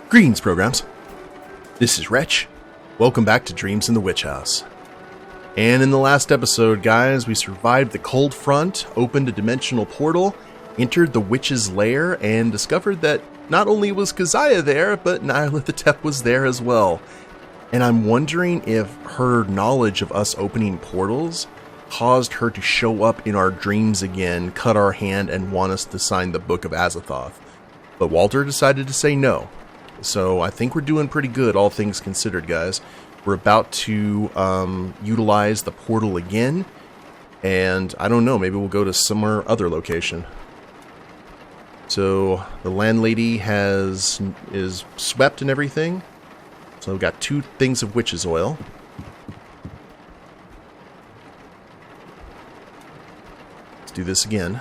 Greetings, programs. This is Wretch. Welcome back to Dreams in the Witch House. And in the last episode, guys, we survived the cold front, opened a dimensional portal, entered the witch's lair, and discovered that not only was Keziah there, but Nyarlathotep was there as well. And I'm wondering if her knowledge of us opening portals caused her to show up in our dreams again, cut our hand, and want us to sign the Book of Azathoth. But Walter decided to say no. So I think we're doing pretty good, all things considered, guys. We're about to utilize the portal again, and I don't know, maybe we'll go to some other location. So the landlady is swept and everything. So we've got 2 things of witch's oil. Let's do this again.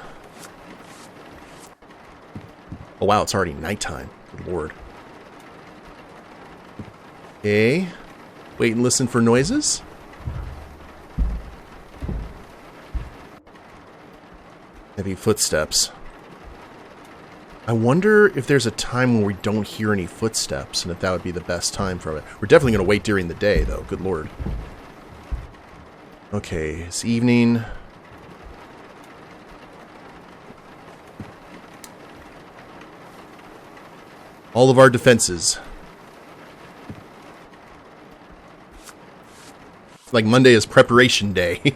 Oh wow, it's already nighttime. Good lord. Okay. Wait and listen for noises. Heavy footsteps. I wonder if there's a time when we don't hear any footsteps, and if that would be the best time for it. We're definitely going to wait during the day, though. Good lord. Okay, it's evening. All of our defenses. Like Monday is preparation day. Okay,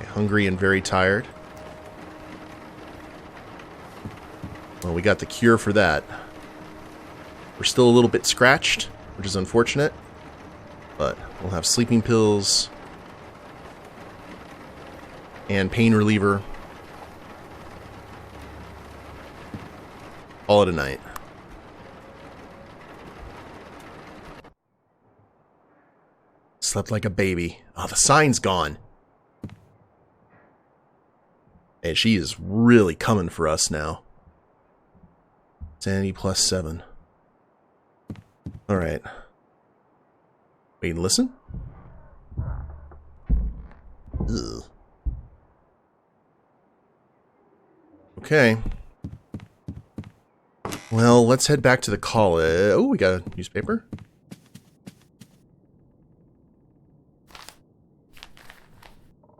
hungry and very tired. Well, we got the cure for that. We're still a little bit scratched, which is unfortunate. But we'll have sleeping pills. And pain reliever. Call it a night. Slept like a baby. Oh, the sign's gone. And she is really coming for us now. Sanity +7. Alright. Wait and listen. Ugh. Okay. Well, let's head back to the college. Oh, we got a newspaper.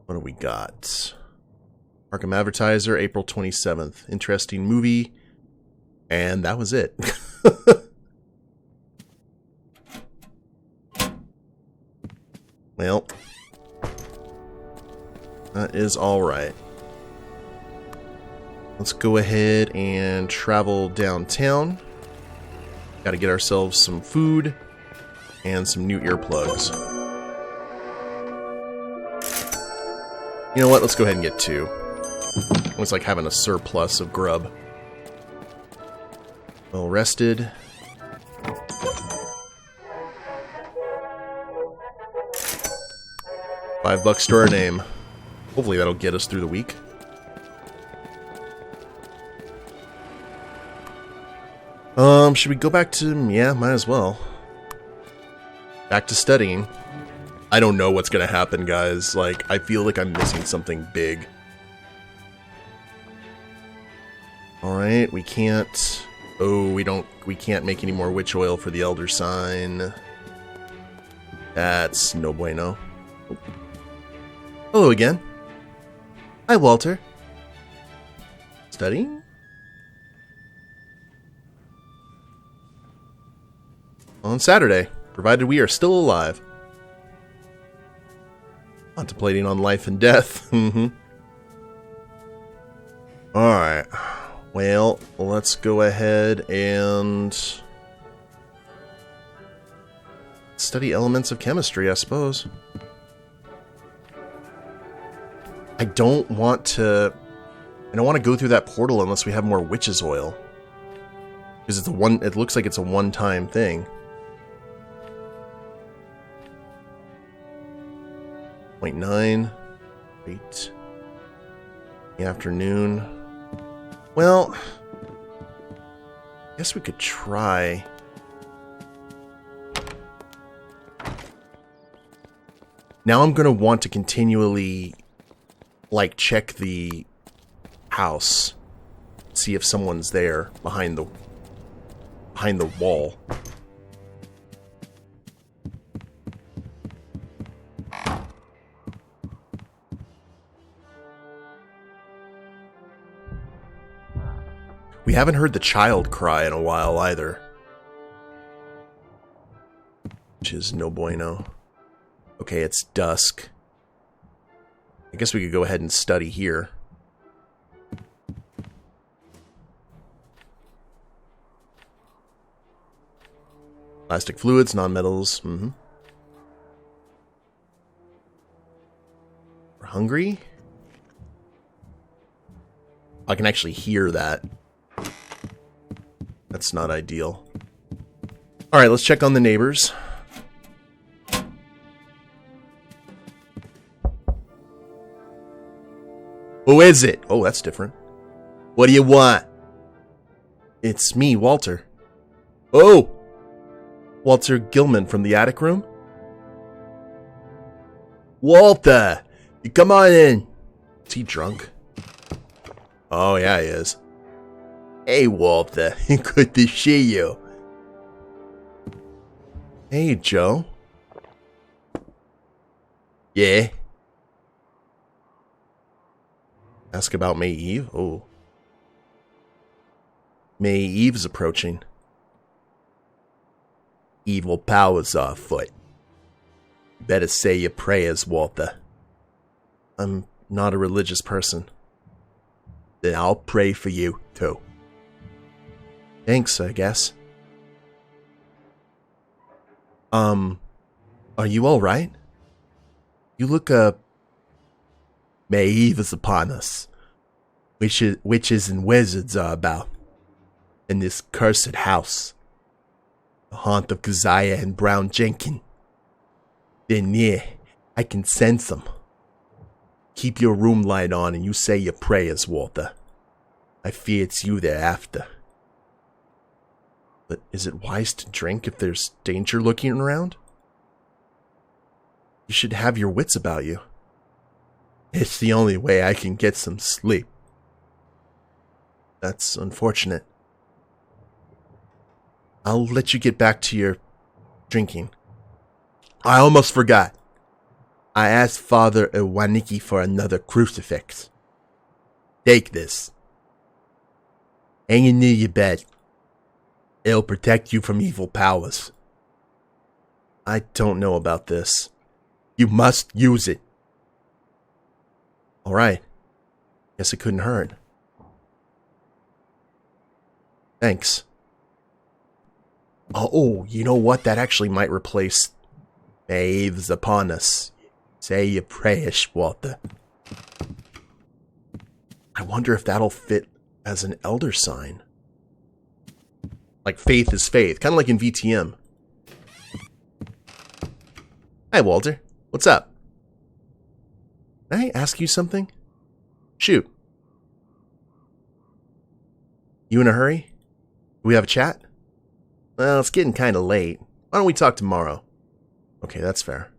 What do we got? Arkham Advertiser, April 27th. Interesting movie. And that was it. Well, that is alright. Let's go ahead and travel downtown. Gotta get ourselves some food and some new earplugs. You know what? Let's go ahead and get 2. It's like having a surplus of grub. Well rested. $5 to our name. Hopefully that'll get us through the week. Should we go back to... Yeah, might as well. Back to studying. I don't know what's gonna happen, guys. Like, I feel like I'm missing something big. Alright, we can't... Oh, we can't make any more witch oil for the Elder Sign. That's no bueno. Oh. Hello again. Hi, Walter. Studying? On Saturday, provided we are still alive. Contemplating on life and death. Alright. Well, let's go ahead and study elements of chemistry, I suppose. I don't want to go through that portal unless we have more witch's oil. Because it looks like it's a one-time thing. 0.9. Wait. The afternoon. Well, I guess we could try. Now I'm going to want to continually, like, check the house. See if someone's there behind the behind the wall. We haven't heard the child cry in a while either. Which is no bueno. Okay, it's dusk. I guess we could go ahead and study here. Plastic fluids, non-metals. We're hungry? I can actually hear that. That's not ideal. Alright, let's check on the neighbors. Who is it? Oh, that's different. What do you want? It's me, Walter. Oh! Walter Gilman from the attic room? Walter! You come on in! Is he drunk? Oh, yeah, he is. Hey, Walter. Good to see you. Hey, Joe. Yeah? Ask about May Eve? Oh. May Eve is approaching. Evil powers are afoot. You better say your prayers, Walter. I'm not a religious person. Then I'll pray for you, too. Thanks, I guess. Are you alright? You look, May Eve is upon us. Witches and wizards are about. In this cursed house. The haunt of Keziah and Brown Jenkin. They're near. I can sense them. Keep your room light on and you say your prayers, Walter. I fear it's you they're after. But is it wise to drink if there's danger lurking around? You should have your wits about you. It's the only way I can get some sleep. That's unfortunate. I'll let you get back to your drinking. I almost forgot. I asked Father Iwaniki for another crucifix. Take this. Hang it near your bed. It'll protect you from evil powers. I don't know about this. You must use it. Alright. Guess it couldn't hurt. Thanks. Oh, you know what? That actually might replace Waves upon us. Say your prayers, Walter. I wonder if that'll fit as an elder sign. Like faith is faith. Kind of like in VTM. Hi, Walter. What's up? Can I ask you something? Shoot. You in a hurry? Do we have a chat? Well, it's getting kind of late. Why don't we talk tomorrow? Okay, that's fair.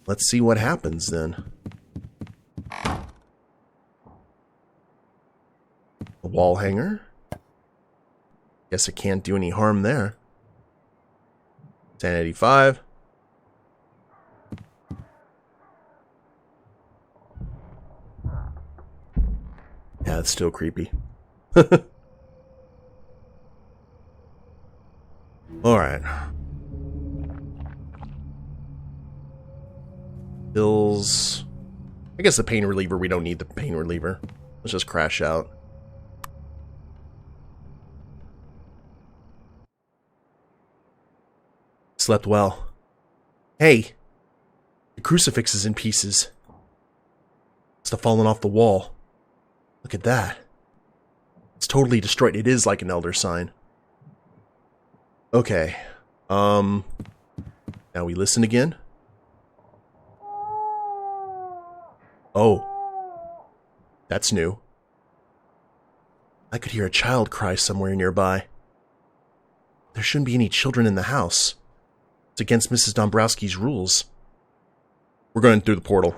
Let's see what happens then. A wall hanger? Guess it can't do any harm there. 1085. Yeah, it's still creepy. Alright. Pills. I guess the pain reliever, we don't need the pain reliever. Let's just crash out. Slept well. Hey! The crucifix is in pieces. Must have fallen off the wall. Look at that. It's totally destroyed. It is like an elder sign. Okay. Now we listen again. Oh. That's new. I could hear a child cry somewhere nearby. There shouldn't be any children in the house. It's against Mrs. Dombrowski's rules. We're going through the portal.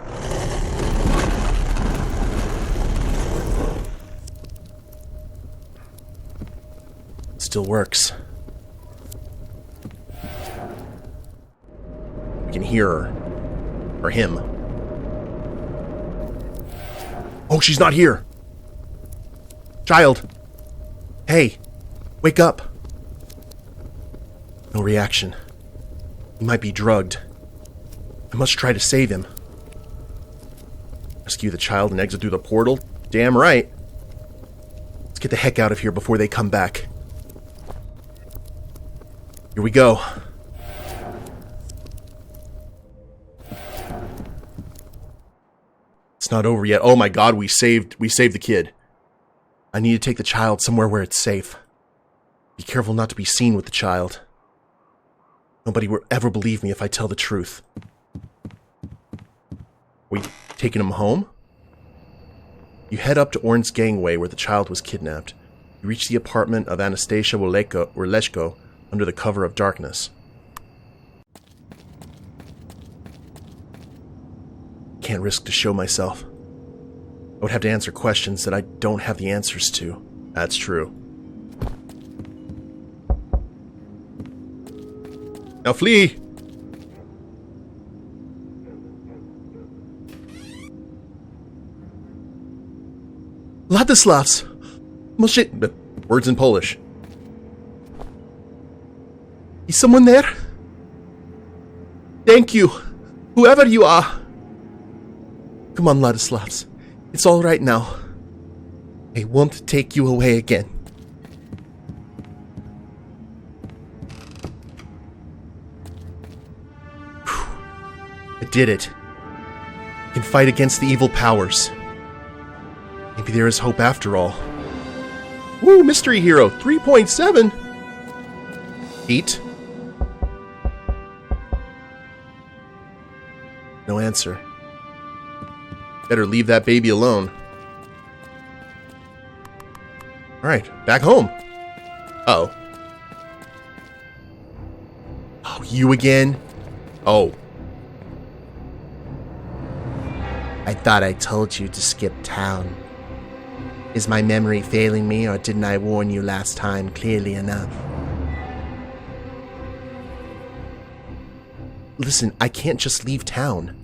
still works. We can hear her. Or him. Oh, she's not here! Child! Hey! Wake up! No reaction. He might be drugged. I must try to save him. Rescue the child and exit through the portal? Damn right. Let's get the heck out of here before they come back. Here we go. It's not over yet. Oh my god, we saved the kid. I need to take the child somewhere where it's safe. Be careful not to be seen with the child. Nobody will ever believe me if I tell the truth. We taking him home? You head up to Orn's gangway where the child was kidnapped. You reach the apartment of Anastasia Woleshko under the cover of darkness. Can't risk to show myself. I would have to answer questions that I don't have the answers to. That's true. Now flee! Ladislavs! Words in Polish. Is someone there? Thank you, whoever you are. Come on, Ladislavs. It's all right now. I won't take you away again. I did it. I can fight against the evil powers. Maybe there is hope after all. Woo, mystery hero, 3.7. 8. No answer. Better leave that baby alone. Alright, back home. Uh-oh. Oh, you again? Oh. I thought I told you to skip town. Is my memory failing me, or didn't I warn you last time clearly enough? Listen, I can't just leave town.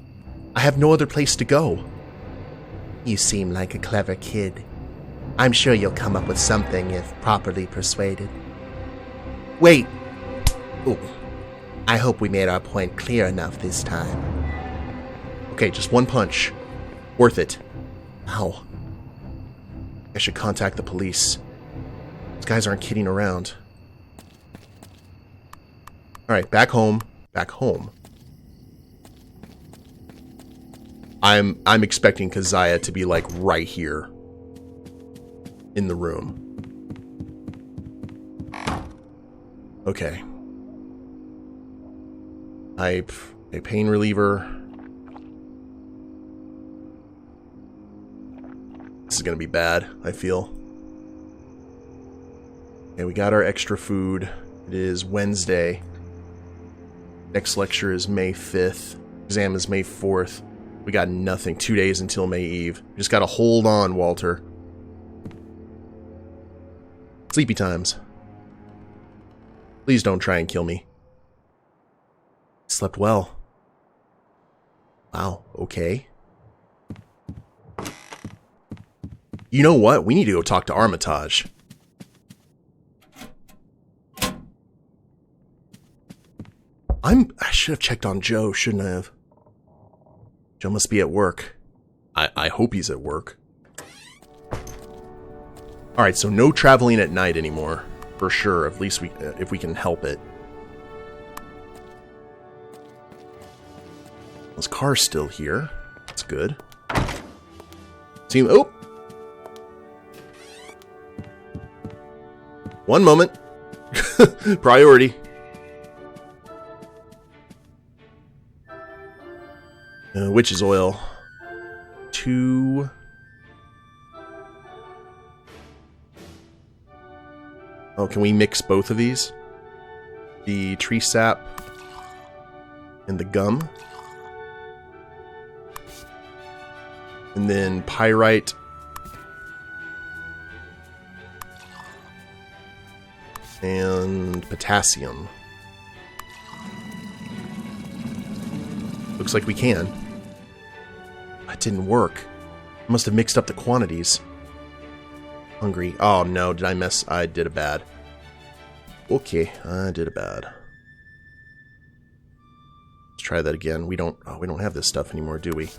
I have no other place to go. You seem like a clever kid. I'm sure you'll come up with something if properly persuaded. Wait! Ooh. I hope we made our point clear enough this time. Okay, just one punch. Worth it. Ow. I should contact the police. These guys aren't kidding around. Alright, back home. Back home. I'm expecting Keziah to be like right here in the room. Okay. A pain reliever. This is gonna be bad, I feel. Okay, we got our extra food. It is Wednesday. Next lecture is May 5th. Exam is May 4th. We got nothing. 2 days until May Eve. Just gotta hold on, Walter. Sleepy times. Please don't try and kill me. Slept well. Wow, okay. You know what? We need to go talk to Armitage. I should have checked on Joe, shouldn't I have? Joe must be at work. I hope he's at work. Alright, so no traveling at night anymore. For sure, at least if we can help it. His car's still here. That's good. See, oh! One moment. Priority. Witch's oil. 2. Oh, can we mix both of these? The tree sap and the gum. And then pyrite. And potassium. Looks like we can. That didn't work. I must have mixed up the quantities. Hungry. Oh no, did I mess? I did a bad. Okay, I did a bad. Let's try that again. We don't have this stuff anymore, do we?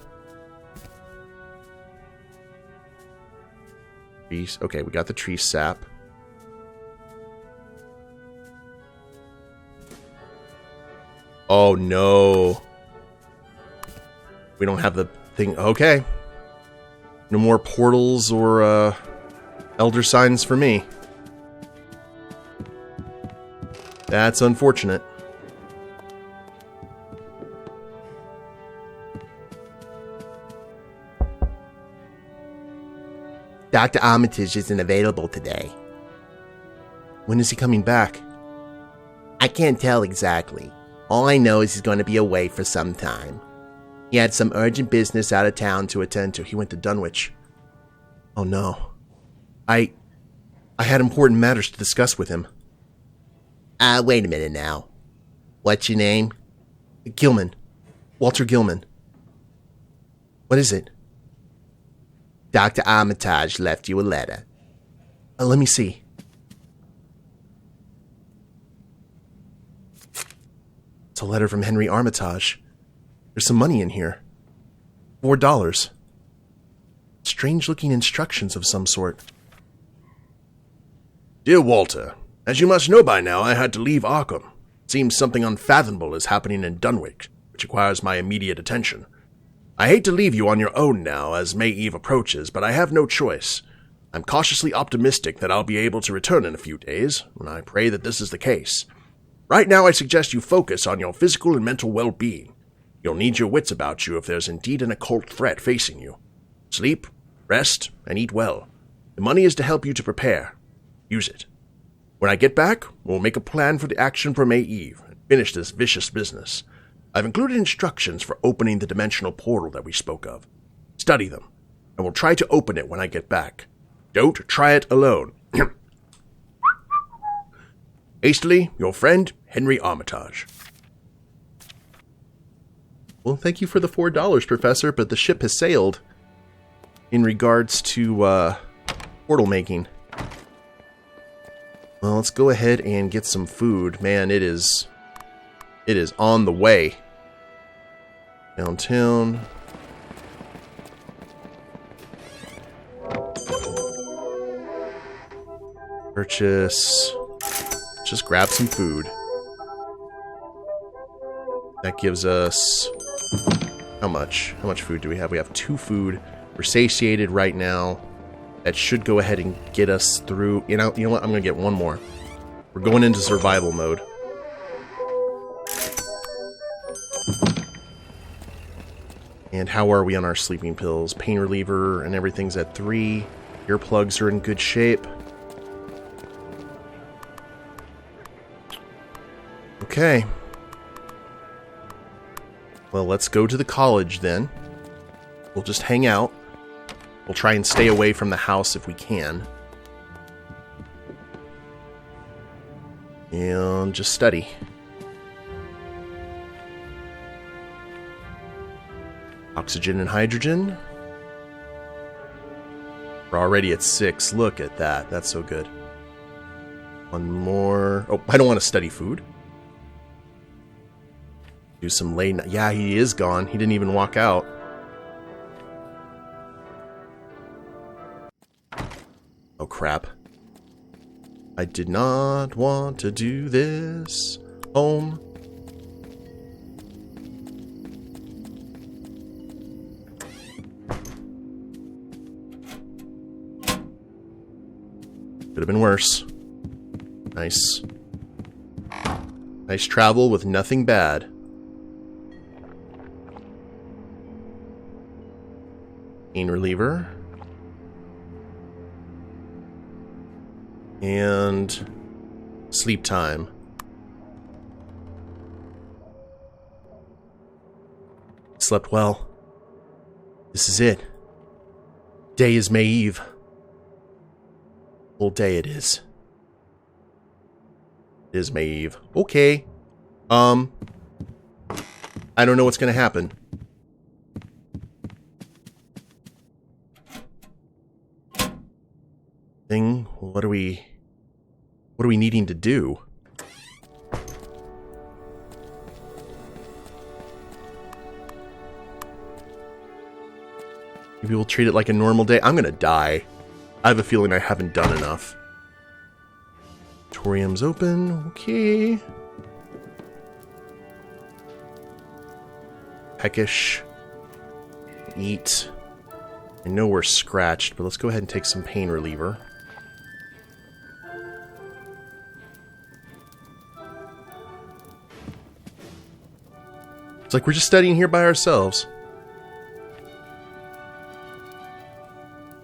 Trees. Okay, we got the tree sap. Oh no. We don't have the thing. Okay. No more portals or elder signs for me. That's unfortunate. Dr. Armitage isn't available today. When is he coming back? I can't tell exactly. All I know is he's going to be away for some time. He had some urgent business out of town to attend to. He went to Dunwich. Oh no. I had important matters to discuss with him. Wait a minute now. What's your name? Gilman. Walter Gilman. What is it? Dr. Armitage left you a letter. Let me see. It's a letter from Henry Armitage. There's some money in here. $4. Strange-looking instructions of some sort. Dear Walter, as you must know by now, I had to leave Arkham. It seems something unfathomable is happening in Dunwich, which requires my immediate attention. I hate to leave you on your own now, as May Eve approaches, but I have no choice. I'm cautiously optimistic that I'll be able to return in a few days, and I pray that this is the case. Right now, I suggest you focus on your physical and mental well-being. You'll need your wits about you if there's indeed an occult threat facing you. Sleep, rest, and eat well. The money is to help you to prepare. Use it. When I get back, we'll make a plan for the action for May Eve and finish this vicious business. I've included instructions for opening the dimensional portal that we spoke of. Study them, and we'll try to open it when I get back. Don't try it alone. Hastily, your friend, Henry Armitage. Well, thank you for the $4, Professor, but the ship has sailed in regards to portal making. Well, let's go ahead and get some food. Man, it is on the way. Downtown. Purchase. Just grab some food. That gives us... How much? How much food do we have? We have 2 food. We're satiated right now. That should go ahead and get us through... You know what? I'm going to get one more. We're going into survival mode. And how are we on our sleeping pills? Pain reliever and everything's at 3. Earplugs are in good shape. Okay. Well, let's go to the college then. We'll just hang out. We'll try and stay away from the house if we can. And just study. Oxygen and hydrogen. We're already at 6. Look at that. That's so good. One more. Oh, I don't want to study food. Do some late night. Yeah, he is gone. He didn't even walk out. Oh, crap. I did not want to do this. Home. Could have been worse. Nice. Nice travel with nothing bad. Pain reliever. And sleep time. Slept well. This is it. Day is May Eve. Full day it is. Is Maeve. Okay. I don't know what's gonna happen. What are we needing to do? Maybe we'll treat it like a normal day. I'm gonna die. I have a feeling I haven't done enough. Torium's open. Okay. Peckish. Eat. I know we're scratched, but let's go ahead and take some pain reliever. It's like we're just studying here by ourselves.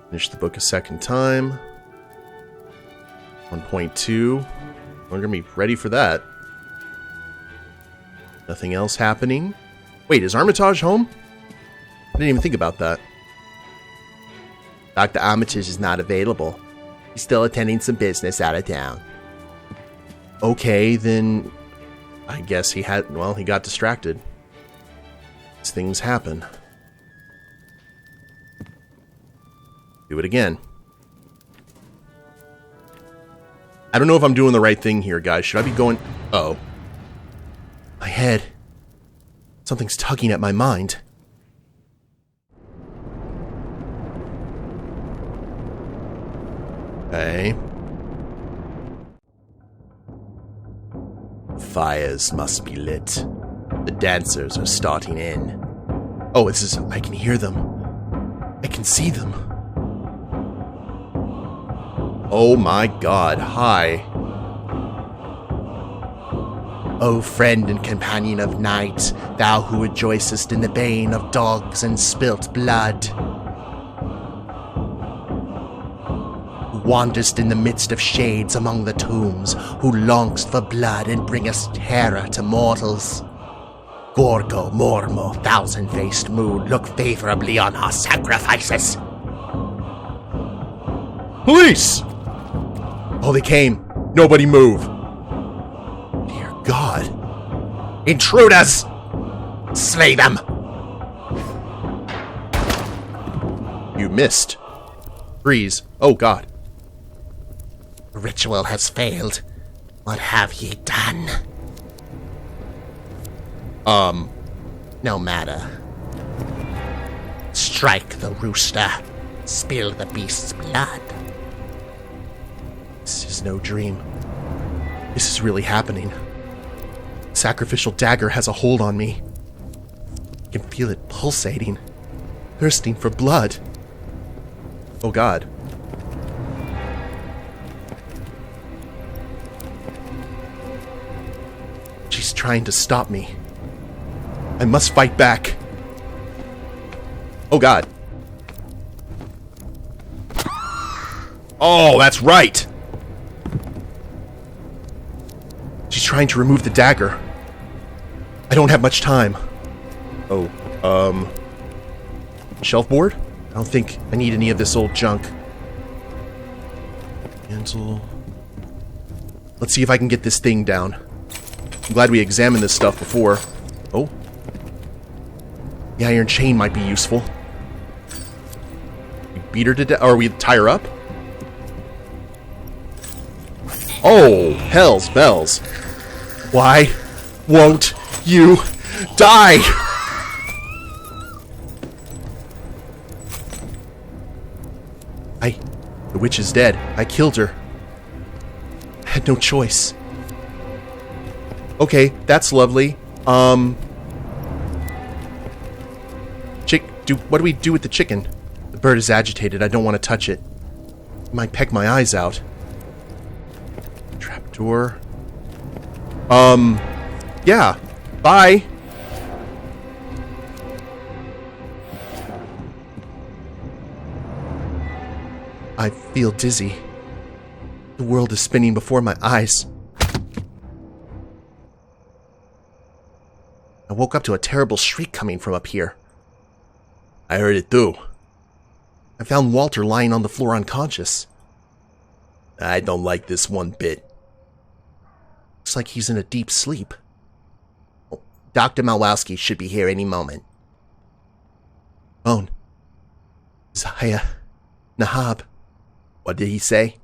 Finish the book a second time. 1.2. We're gonna be ready for that. Nothing else happening. Wait, is Armitage home? I didn't even think about that. Dr. Armitage is not available. He's still attending some business out of town. Okay, then I guess he got distracted. These things happen. Do it again. I don't know if I'm doing the right thing here, guys. Should I be going... Oh. My head. Something's tugging at my mind. Okay. Fires must be lit. The dancers are starting in. Oh, this is... I can hear them. I can see them. Oh my god, hi. O friend and companion of night, thou who rejoicest in the bane of dogs and spilt blood, who wanderest in the midst of shades among the tombs, who longest for blood and bringest terror to mortals. Gorgo, Mormo, thousand-faced moon, look favorably on our sacrifices. Police! Oh, they came. Nobody move. Dear God. Intruders! Slay them! You missed. Freeze. Oh, God. The ritual has failed. What have ye done? No matter. Strike the rooster. Spill the beast's blood. This is no dream. This is really happening. Sacrificial dagger has a hold on me. I can feel it pulsating, thirsting for blood. Oh God. She's trying to stop me. I must fight back. Oh God. Oh, that's right. She's trying to remove the dagger. I don't have much time. Oh, shelf board? I don't think I need any of this old junk. Cancel. Let's see if I can get this thing down. I'm glad we examined this stuff before. Oh. The iron chain might be useful. We beat her to death, or we tie her up? Oh, hell's bells. Why won't you die? The witch is dead. I killed her. I had no choice. Okay, that's lovely. What do we do with the chicken? The bird is agitated. I don't want to touch it. It might peck my eyes out. Trapdoor. Yeah. Bye. I feel dizzy. The world is spinning before my eyes. I woke up to a terrible shriek coming from up here. I heard it too. I found Walter lying on the floor unconscious. I don't like this one bit. Looks like he's in a deep sleep. Oh, Dr. Malwowski should be here any moment. Phone. Zaya. Nahab. What did he say?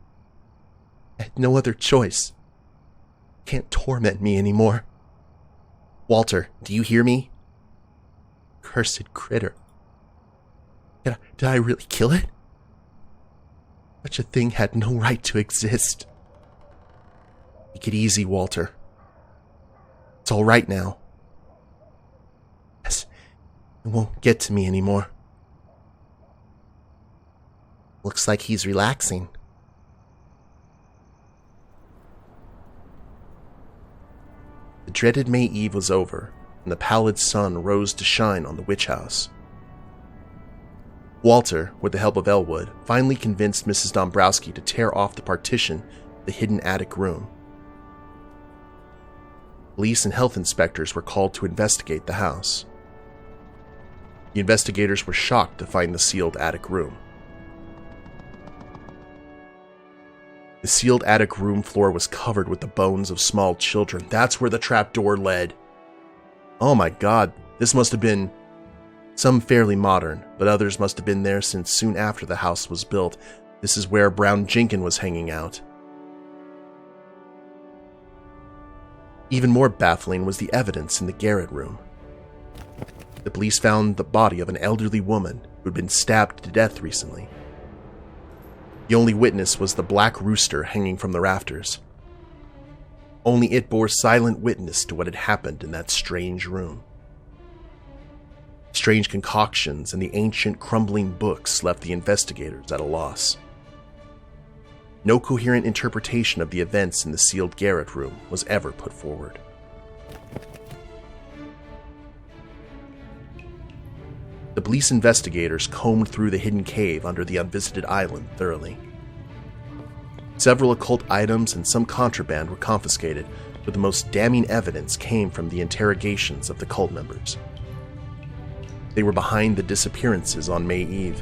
I had no other choice. Can't torment me anymore. Walter, do you hear me? Cursed critter. Did I really kill it? Such a thing had no right to exist. Take it easy, Walter. It's all right now. Yes, it won't get to me anymore. Looks like he's relaxing. The dreaded May Eve was over, and the pallid sun rose to shine on the witch house. Walter, with the help of Elwood, finally convinced Mrs. Dombrowski to tear off the partition of the hidden attic room. Police and health inspectors were called to investigate the house. The investigators were shocked to find the sealed attic room. The sealed attic room floor was covered with the bones of small children. That's where the trapdoor led. Oh my god, this must have been some fairly modern, but others must have been there since soon after the house was built. This is where Brown Jenkin was hanging out. Even more baffling was the evidence in the garret room. The police found the body of an elderly woman who had been stabbed to death recently. The only witness was the black rooster hanging from the rafters. Only it bore silent witness to what had happened in that strange room. Strange concoctions and the ancient crumbling books left the investigators at a loss. No coherent interpretation of the events in the sealed garret room was ever put forward. The police investigators combed through the hidden cave under the unvisited island thoroughly. Several occult items and some contraband were confiscated, but the most damning evidence came from the interrogations of the cult members. They were behind the disappearances on May Eve.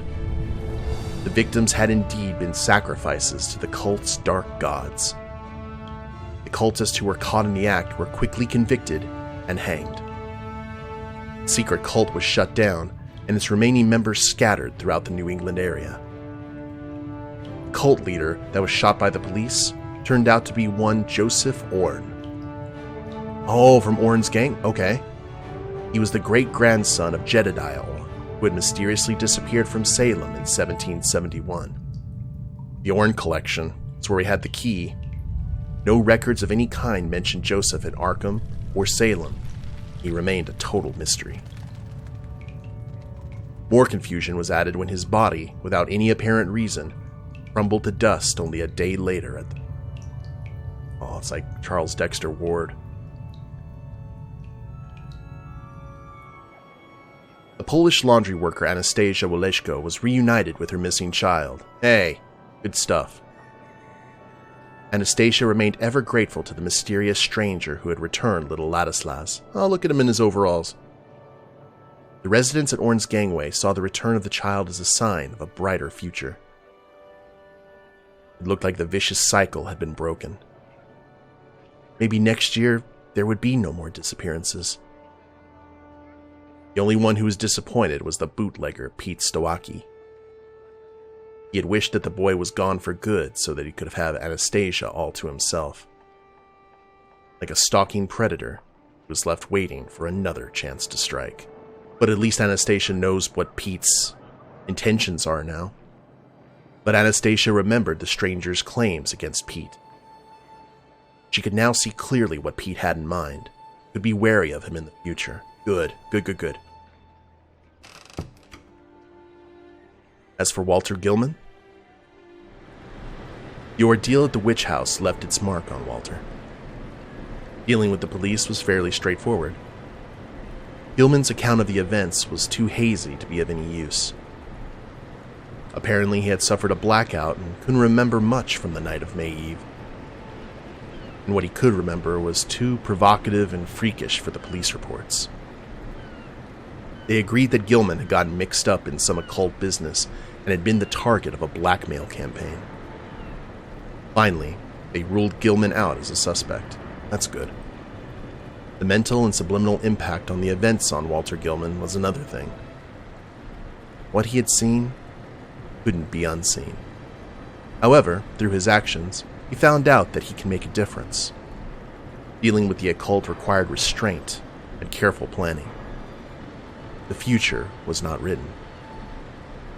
The victims had indeed been sacrifices to the cult's dark gods. The cultists who were caught in the act were quickly convicted and hanged. The secret cult was shut down, and its remaining members scattered throughout the New England area. The cult leader that was shot by the police turned out to be one Joseph Orne. Oh, from Orne's gang? Okay. He was the great-grandson of Jedediah Orne, who had mysteriously disappeared from Salem in 1771. The Orne collection is where we had the key. No records of any kind mentioned Joseph at Arkham or Salem. He remained a total mystery. More confusion was added when his body, without any apparent reason, crumbled to dust only a day later at the... Oh, it's like Charles Dexter Ward. The Polish laundry worker Anastasia Waleszko was reunited with her missing child. Hey, good stuff. Anastasia remained ever grateful to the mysterious stranger who had returned little Ladislas. Oh, look at him in his overalls. The residents at Orne's gangway saw the return of the child as a sign of a brighter future. It looked like the vicious cycle had been broken. Maybe next year there would be no more disappearances. The only one who was disappointed was the bootlegger Pete Stowacki. He had wished that the boy was gone for good so that he could have Anastasia all to himself. Like a stalking predator, he was left waiting for another chance to strike. But at least Anastasia knows what Pete's intentions are now. But Anastasia remembered the stranger's claims against Pete. She could now see clearly what Pete had in mind, could be wary of him in the future. Good. As for Walter Gilman, the ordeal at the witch house left its mark on Walter. Dealing with the police was fairly straightforward. Gilman's account of the events was too hazy to be of any use. Apparently he had suffered a blackout and couldn't remember much from the night of May Eve. And what he could remember was too provocative and freakish for the police reports. They agreed that Gilman had gotten mixed up in some occult business and had been the target of a blackmail campaign. Finally, they ruled Gilman out as a suspect. That's good. The mental and subliminal impact on the events on Walter Gilman was another thing. What he had seen couldn't be unseen. However, through his actions, he found out that he can make a difference. Dealing with the occult required restraint and careful planning. The future was not written.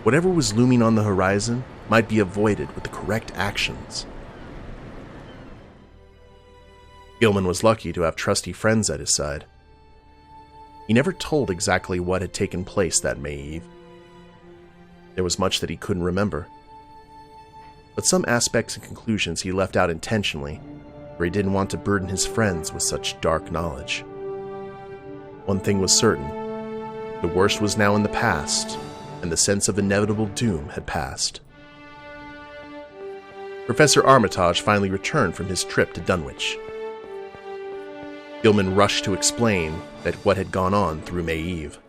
Whatever was looming on the horizon might be avoided with the correct actions. Gilman was lucky to have trusty friends at his side. He never told exactly what had taken place that May Eve. There was much that he couldn't remember. But some aspects and conclusions he left out intentionally, for he didn't want to burden his friends with such dark knowledge. One thing was certain. The worst was now in the past, and the sense of inevitable doom had passed. Professor Armitage finally returned from his trip to Dunwich. Gilman rushed to explain that what had gone on through May Eve.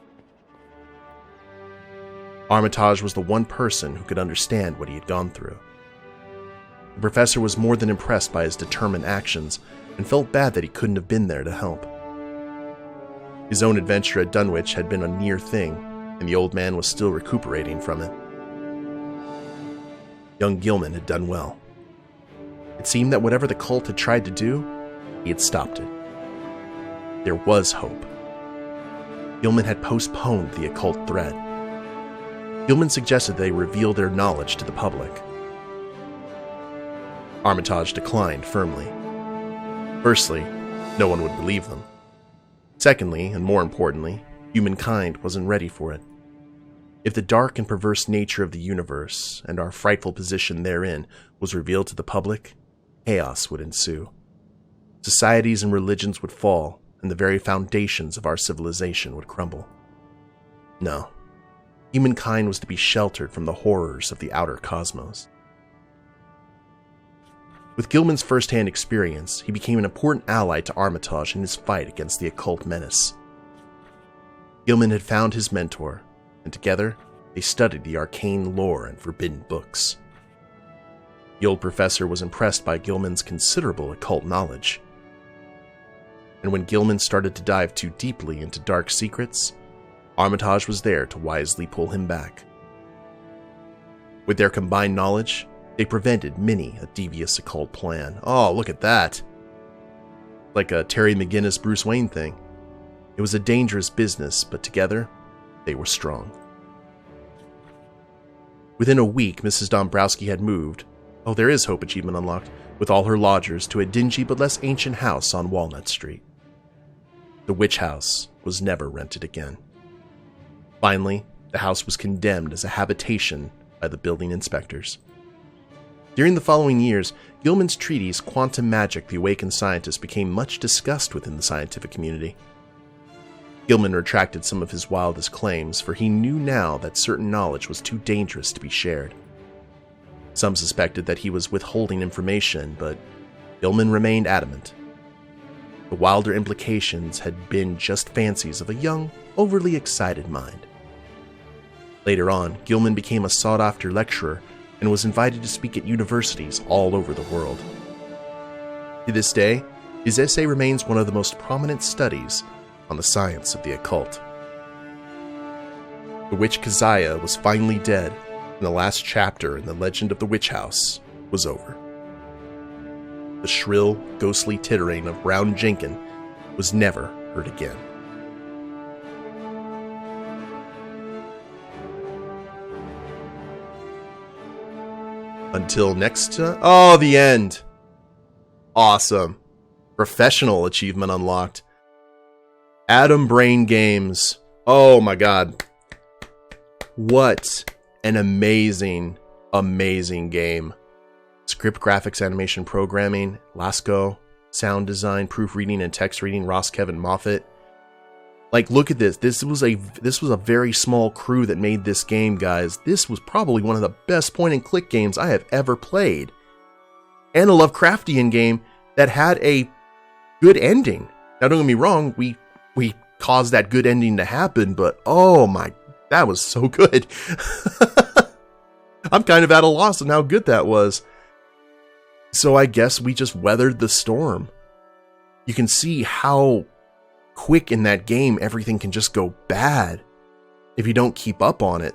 Armitage was the one person who could understand what he had gone through. The professor was more than impressed by his determined actions and felt bad that he couldn't have been there to help. His own adventure at Dunwich had been a near thing, and the old man was still recuperating from it. Young Gilman had done well. It seemed that whatever the cult had tried to do, he had stopped it. There was hope. Gilman had postponed the occult threat. Gilman suggested they reveal their knowledge to the public. Armitage declined firmly. Firstly, no one would believe them. Secondly, and more importantly, humankind wasn't ready for it. If the dark and perverse nature of the universe and our frightful position therein was revealed to the public, chaos would ensue. Societies and religions would fall, and the very foundations of our civilization would crumble. No, humankind was to be sheltered from the horrors of the outer cosmos. With Gilman's first-hand experience, he became an important ally to Armitage in his fight against the occult menace. Gilman had found his mentor, and together they studied the arcane lore and forbidden books. The old professor was impressed by Gilman's considerable occult knowledge. And when Gilman started to dive too deeply into dark secrets, Armitage was there to wisely pull him back. With their combined knowledge, they prevented many a devious occult plan. Oh, look at that! Like a Terry McGinnis Bruce Wayne thing. It was a dangerous business, but together, they were strong. Within a week, Mrs. Dombrowski had moved, oh, there is hope achievement unlocked, with all her lodgers to a dingy but less ancient house on Walnut Street. The witch house was never rented again. Finally, the house was condemned as a habitation by the building inspectors. During the following years, Gilman's treatise, Quantum Magic: The Awakened Scientist, became much discussed within the scientific community. Gilman retracted some of his wildest claims, for he knew now that certain knowledge was too dangerous to be shared. Some suspected that he was withholding information, but Gilman remained adamant. The wilder implications had been just fancies of a young, overly excited mind. Later on, Gilman became a sought-after lecturer and was invited to speak at universities all over the world. To this day, his essay remains one of the most prominent studies on the science of the occult. The witch Keziah was finally dead, and the last chapter in the legend of the witch house was over. The shrill, ghostly tittering of Brown Jenkin was never heard again. Until next time. Oh, the end! Awesome. Professional achievement unlocked. Atom Brain Games. Oh my god. What an amazing, amazing game. Script, graphics, animation, programming, Lasco, sound design, proofreading, and text reading, Ross Kevin Moffat. Like, look at this. This was a very small crew that made this game, guys. This was probably one of the best point-and-click games I have ever played. And a Lovecraftian game that had a good ending. Now, don't get me wrong, we caused that good ending to happen, but oh my, that was so good. I'm kind of at a loss on how good that was. So I guess we just weathered the storm. you can see how quick in that game everything can just go bad if you don't keep up on it.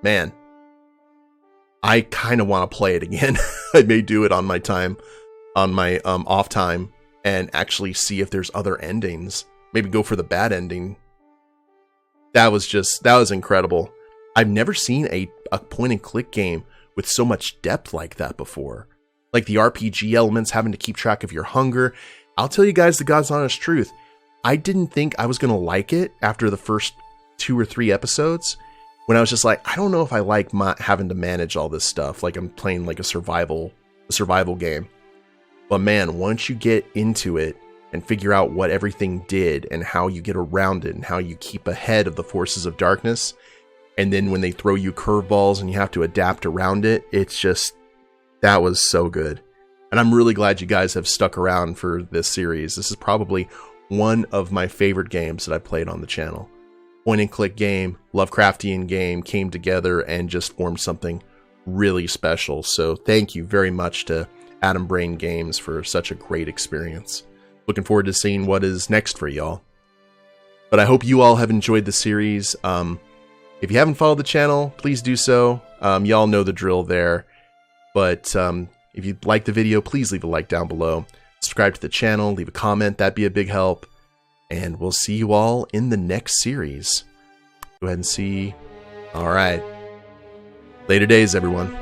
Man, I kind of want to play it again. I may do it on my off time and actually see if there's other endings. Maybe go for the bad ending. That was incredible. I've never seen a point and click game with so much depth like that before. Like the RPG elements, having to keep track of your hunger. I'll tell you guys the God's honest truth. I didn't think I was going to like it after the first 2 or 3 episodes, when I was just like, I don't know if I like having to manage all this stuff. Like I'm playing like a survival game. But man, once you get into it and figure out what everything did and how you get around it and how you keep ahead of the forces of darkness, and then when they throw you curveballs and you have to adapt around it, that was so good. And I'm really glad you guys have stuck around for this series. This is probably one of my favorite games that I played on the channel. Point and click game, Lovecraftian game came together and just formed something really special. So thank you very much to Adam Brain Games for such a great experience. Looking forward to seeing what is next for y'all. But I hope you all have enjoyed the series. If you haven't followed the channel, please do so. Y'all know the drill there. But if you like the video, please leave a like down below. Subscribe to the channel, leave a comment, that'd be a big help. And we'll see you all in the next series. Go ahead and see. All right. Later days, everyone.